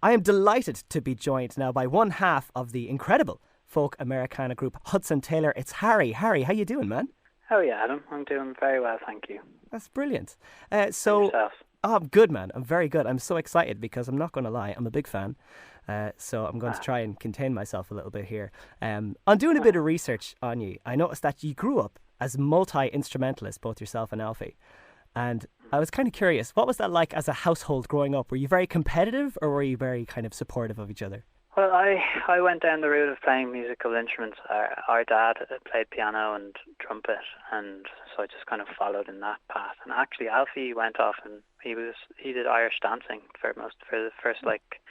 I am delighted to be joined now by one half of the incredible Folk Americana group, Hudson Taylor. It's Harry. Harry, how you doing, man? How are you, Adam? I'm doing very well, thank you. That's brilliant. And yourself? Oh, I'm good, man. I'm very good. I'm so excited because I'm not going to lie, I'm a big fan. So I'm going to try and contain myself a little bit here. On doing a bit of research on you, I noticed that you grew up as multi-instrumentalists, both yourself and Alfie. And I was kind of curious, what was that like as a household growing up? Were you very competitive or were you very kind of supportive of each other? Well, I went down the route of playing musical instruments. Our dad played piano and trumpet, and so I just kind of followed in that path. And actually, Alfie went off and he did Irish dancing for the first like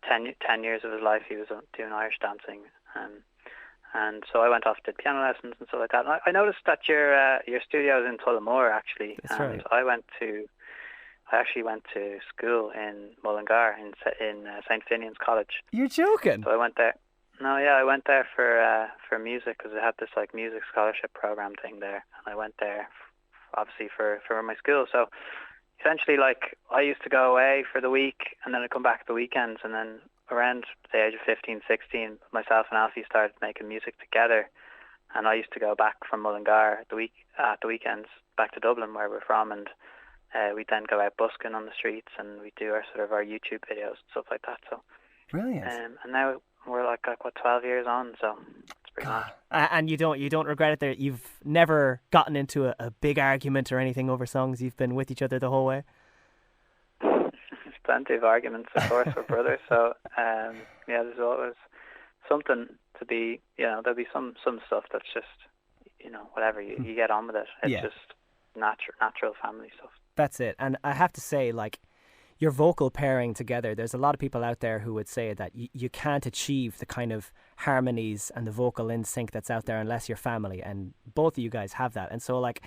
10 years of his life. He was doing Irish dancing, and so I went off, did piano lessons and stuff like that. And I noticed that your studio is in Tullamore actually. That's and right. I actually went to school in Mullingar in St. Finian's College. You're joking? So I went there. No, yeah, I went there for music because they had this like music scholarship program thing there, and I went there obviously for my school. So essentially, like I used to go away for the week, and then I'd come back at the weekends, and then around the age of 15, 16, myself and Alfie started making music together, and I used to go back from Mullingar at the weekends back to Dublin where we're from, and we'd then go out busking on the streets, and we'd do our YouTube videos and stuff like that. So brilliant. And now we're like 12 years on, so it's pretty mad. And you don't regret it there? You've never gotten into a big argument or anything over songs? You've been with each other the whole way? There's plenty of arguments, of course, we're brothers. So there's always something to be. There'll be some stuff that's just whatever you get on with it. It's just natural family stuff. That's it. And I have to say, like, your vocal pairing together, there's a lot of people out there who would say that you can't achieve the kind of harmonies and the vocal in sync that's out there unless you're family, and both of you guys have that. And so, like,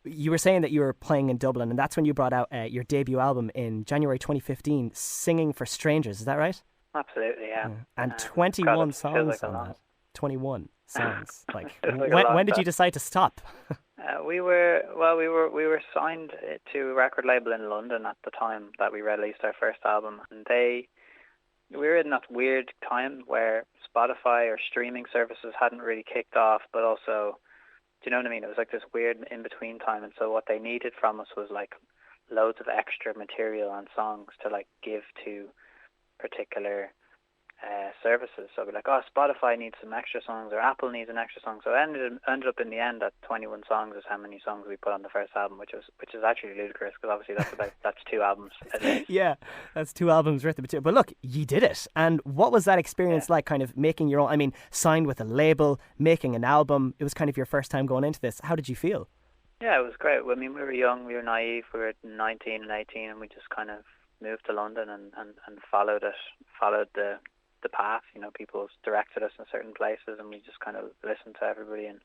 you were saying that you were playing in Dublin, and that's when you brought out your debut album in January 2015, Singing for Strangers, is that right? Absolutely, yeah. And 21 songs on that. 21 songs. Like, when did you decide to stop? We were signed to a record label in London at the time that we released our first album, and we were in that weird time where Spotify or streaming services hadn't really kicked off, but also, do you know what I mean? It was like this weird in-between time, and so what they needed from us was like loads of extra material and songs to like give to particular services. So we're like, Spotify needs some extra songs, or Apple needs an extra song. So it ended up in the end that 21 songs is how many songs we put on the first album, which is actually ludicrous because obviously that's 2 albums. Yeah, that's 2 albums worth of material. But look, you did it. And what was that experience like, kind of making your own? I mean, signed with a label, making an album. It was kind of your first time going into this. How did you feel? Yeah, it was great. I mean, we were young, we were naive, we were 19 and 18, and we just kind of moved to London and followed the path. People directed us in certain places, and we just kind of listened to everybody. And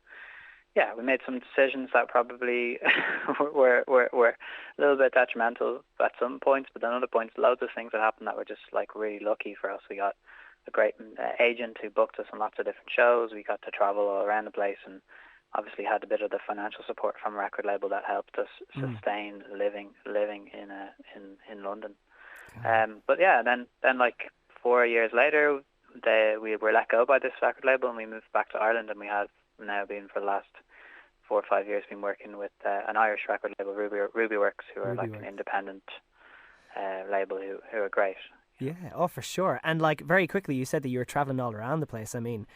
yeah, we made some decisions that probably were a little bit detrimental at some points, but then other points, loads of things that happened that were just like really lucky for us. We got a great agent who booked us on lots of different shows. We got to travel all around the place, and obviously had a bit of the financial support from a record label that helped us sustain living in London. But yeah, then like 4 years later, we were let go by this record label, and we moved back to Ireland, and we have now been for the last 4 or 5 years been working with an Irish record label, Rubyworks, who are like an independent label who are great. Yeah, for sure. And like very quickly, you said that you were traveling all around the place. I mean,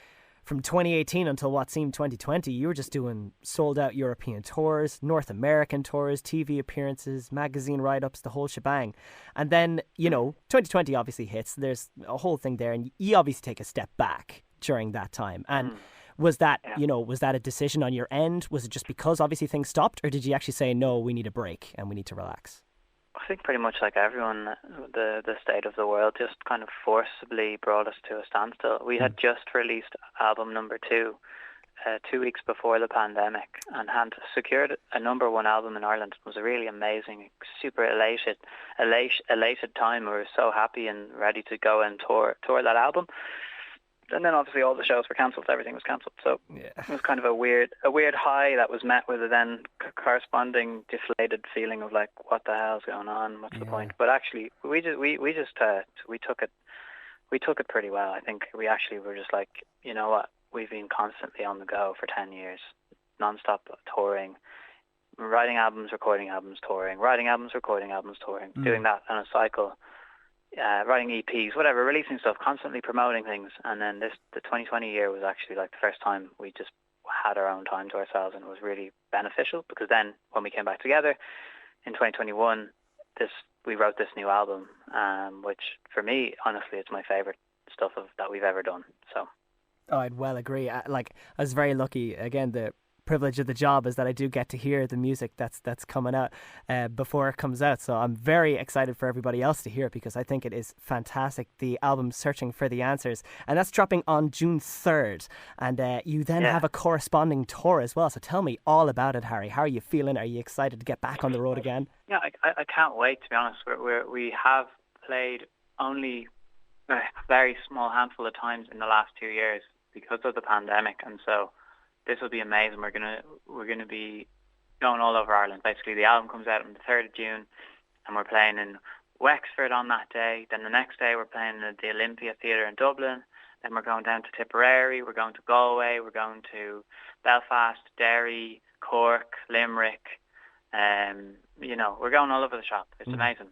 from 2018 until what seemed 2020, you were just doing sold-out European tours, North American tours, TV appearances, magazine write-ups, the whole shebang. And then, 2020 obviously hits. There's a whole thing there, and you obviously take a step back during that time. And was that, was that a decision on your end? Was it just because obviously things stopped, or did you actually say, no, we need a break and we need to relax? I think pretty much like everyone, the state of the world just kind of forcibly brought us to a standstill. We had just released album number 2 2 weeks before the pandemic, and had secured a number 1 album in Ireland. It was a really amazing, super elated time. We were so happy and ready to go and tour that album. And then obviously all the shows were cancelled, everything was cancelled. So it was kind of a weird high that was met with a then corresponding deflated feeling of like, what the hell's going on? What's the point? But actually, we took it we took it pretty well. I think we actually were just like, you know what, we've been constantly on the go for 10 years, non-stop touring, writing albums, recording albums, touring, writing albums, recording albums, touring, doing that on a cycle, writing EPs, whatever, releasing stuff, constantly promoting things. And then the 2020 year was actually like the first time we just had our own time to ourselves, and it was really beneficial, because then when we came back together in 2021, we wrote this new album, which for me, honestly, it's my favorite stuff that we've ever done. So, I'd well agree. I was very lucky. Again, the privilege of the job is that I do get to hear the music that's coming out before it comes out. So I'm very excited for everybody else to hear it, because I think it is fantastic. The album Searching for the Answers, and that's dropping on June 3rd. And you then have a corresponding tour as well. So tell me all about it, Harry. How are you feeling? Are you excited to get back on the road again? Yeah, I can't wait, to be honest. We have played only a very small handful of times in the last 2 years because of the pandemic, and so this will be amazing. We're gonna be going all over Ireland. Basically, the album comes out on the 3rd of June, and we're playing in Wexford on that day. Then the next day, we're playing at the Olympia Theatre in Dublin. Then we're going down to Tipperary. We're going to Galway. We're going to Belfast, Derry, Cork, Limerick. We're going all over the shop. It's amazing,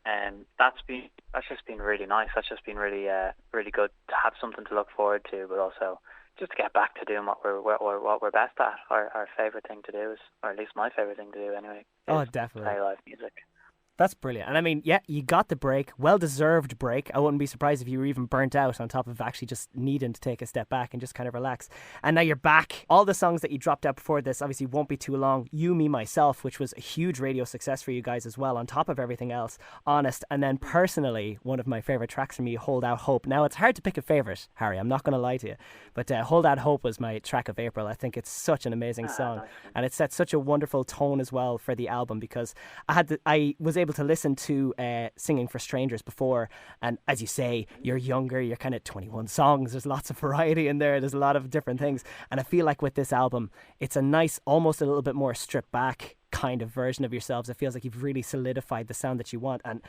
and that's just been really nice. That's just been really really good to have something to look forward to, but also just to get back to doing what we're best at. Our favorite thing to do is, or at least my favorite thing to do anyway, is definitely play live music. That's brilliant. And I mean, yeah, you got the break, well-deserved break. I wouldn't be surprised if you were even burnt out on top of actually just needing to take a step back and just kind of relax. And now you're back. All the songs that you dropped out before this obviously won't be too long. You, Me, Myself, which was a huge radio success for you guys as well, on top of everything else. Honest. And then personally, one of my favourite tracks from you, Hold Out Hope. Now, it's hard to pick a favourite, Harry. I'm not going to lie to you. But Hold Out Hope was my track of April. I think it's such an amazing song. Nice. And it set such a wonderful tone as well for the album, because I was able to listen to Singing for Strangers before, and as you say, you're younger, you're kind of 21 songs, there's lots of variety in there, there's a lot of different things, and I feel like with this album it's a nice, almost a little bit more stripped back kind of version of yourselves. It feels like you've really solidified the sound that you want. And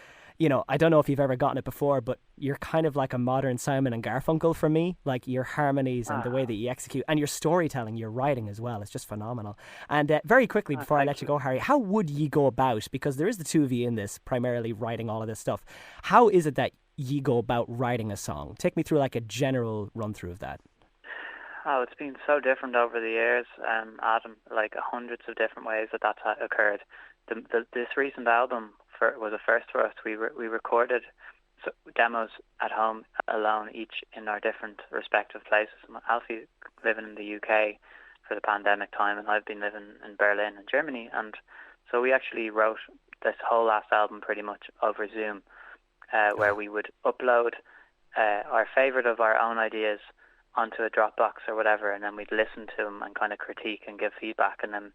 I don't know if you've ever gotten it before, but you're kind of like a modern Simon and Garfunkel for me. Like your harmonies and the way that you execute, and your storytelling, your writing as well, is just phenomenal. And very quickly, before I let you go, Harry, how would ye go about, because there is the two of you in this, primarily writing all of this stuff, how is it that ye go about writing a song? Take me through like a general run through of that. Oh, it's been so different over the years, Adam, like hundreds of different ways that's occurred. This recent album was a first for us. We recorded demos at home alone, each in our different respective places. Alfie living in the UK for the pandemic time, and I've been living in Berlin and Germany, and so we actually wrote this whole last album pretty much over Zoom, where we would upload our favourite of our own ideas onto a Dropbox or whatever, and then we'd listen to them and kind of critique and give feedback, and then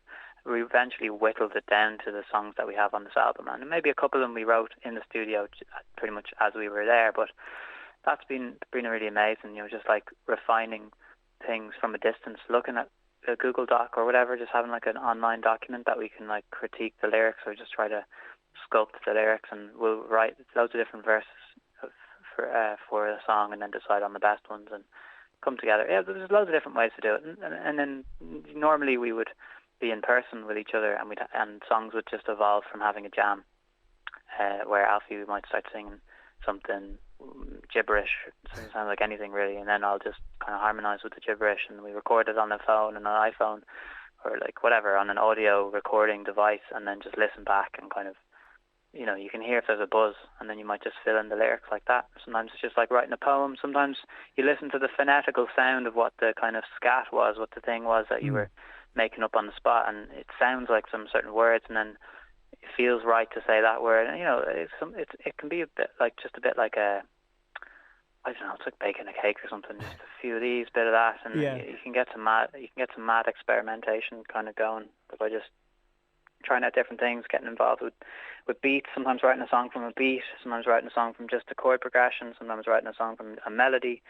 we eventually whittled it down to the songs that we have on this album. And maybe a couple of them we wrote in the studio pretty much as we were there, but that's been really amazing, just like refining things from a distance, looking at a Google Doc or whatever, just having like an online document that we can like critique the lyrics or just try to sculpt the lyrics, and we'll write loads of different verses for the song and then decide on the best ones and come together. Yeah, there's loads of different ways to do it, and then normally we would be in person with each other, and songs would just evolve from having a jam, where Alfie might start singing something gibberish, doesn't sound like anything really, and then I'll just kind of harmonise with the gibberish, and we record it on a phone and an iPhone or like whatever, on an audio recording device, and then just listen back and kind of, you can hear if there's a buzz, and then you might just fill in the lyrics like that. Sometimes it's just like writing a poem. Sometimes you listen to the phonetical sound of what the kind of scat was, what the thing was that you were making up on the spot, and it sounds like some certain words, and then it feels right to say that word. And it can be a bit like I don't know, it's like baking a cake or something. Just a few of these, bit of that, and you can get some mad experimentation kind of going by just trying out different things, getting involved with beats, sometimes writing a song from a beat, sometimes writing a song from just a chord progression, sometimes writing a song from a melody,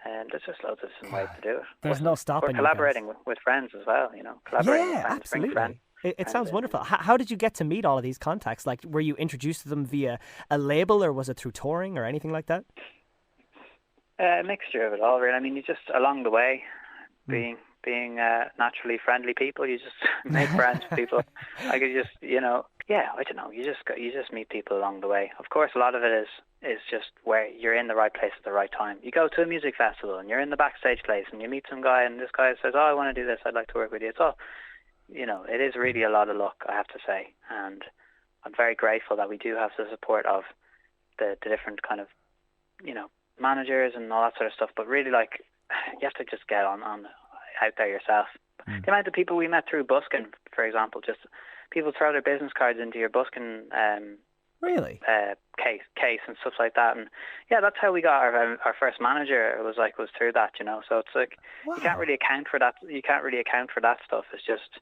and there's just loads of different ways to do it. There's no stopping. We're collaborating with friends as well, collaborating with friends, absolutely. Friends. It sounds wonderful. How did you get to meet all of these contacts? Like, were you introduced to them via a label, or was it through touring or anything like that? A mixture of it all, really. I mean, you just along the way, being naturally friendly people, you just make friends with people. I could just, I don't know. You just meet people along the way. Of course, a lot of it is just where you're in the right place at the right time. You go to a music festival and you're in the backstage place and you meet some guy and this guy says, "Oh, I want to do this. I'd like to work with you." It's all, it is really a lot of luck, I have to say, and I'm very grateful that we do have the support of the different kind of, managers and all that sort of stuff. But really, like, you have to just get on out there yourself. The amount of people we met through busking, for example, just people throw their business cards into your busking really case and stuff like that, and yeah, that's how we got our first manager. It was through that, So it's like, wow. You can't really account for that. You can't really account for that stuff. It's just,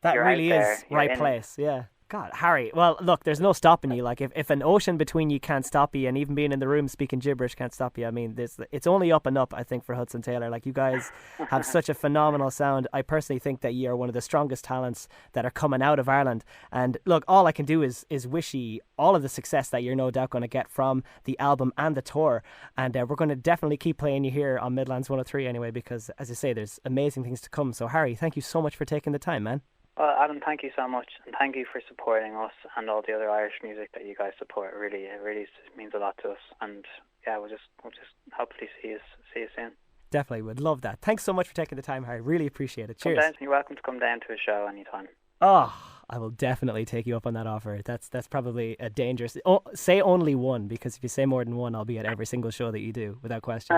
that really is right place. Yeah. God, Harry, well, look, there's no stopping you. Like, if an ocean between you can't stop you, and even being in the room speaking gibberish can't stop you, I mean, it's only up and up, I think, for Hudson Taylor. Like, you guys have such a phenomenal sound. I personally think that you are one of the strongest talents that are coming out of Ireland. And look, all I can do is wish you all of the success that you're no doubt going to get from the album and the tour. And we're going to definitely keep playing you here on Midlands 103 anyway, because, as I say, there's amazing things to come. So, Harry, thank you so much for taking the time, man. Well, Adam, thank you so much, and thank you for supporting us and all the other Irish music that you guys support. It really means a lot to us, and yeah, we'll just hopefully see you soon. Definitely would love that. Thanks so much for taking the time, Harry. Really appreciate it. Cheers. You're welcome to come down to a show anytime. Oh, I will definitely take you up on that offer. That's probably a dangerous... say only one, because if you say more than one, I'll be at every single show that you do, without question.